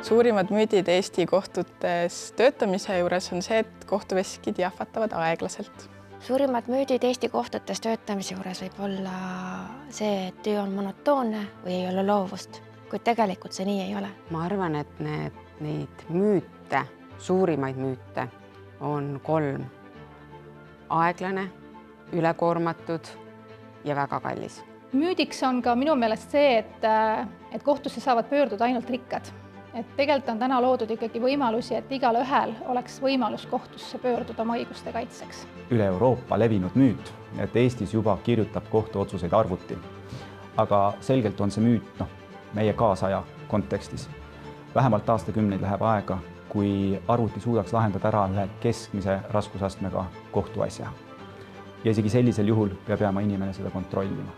Suurimad müüdid Eesti kohtutes töötamise juures on see, et kohtuveskid jahvatavad aeglaselt. Suurimad müüdid Eesti kohtutes töötamise juures võib olla see, et töö on monotoonne või ei ole loovust, kuid tegelikult see nii ei ole. Ma arvan, et neid müüte, suurimaid müüte on 3. Aeglane, ülekoormatud ja väga kallis. Müüdiks on ka minu meelest see, et kohtusse saavad pöörduda ainult rikkad. Et tegelikult on täna loodud ikkagi võimalusi, et igal ühel oleks võimalus kohtusse pöörduda oma õiguste kaitseks. Üle Euroopa levinud müüt, et Eestis juba kirjutab kohtuotsuseid arvuti. Aga selgelt on see müüt meie kaasaja kontekstis. Vähemalt aastakümneid läheb aega, kui arvuti suudaks lahendada ära ühe keskmise raskusastmega kohtuasja. Ja isegi sellisel juhul peab jääma inimene seda kontrollima.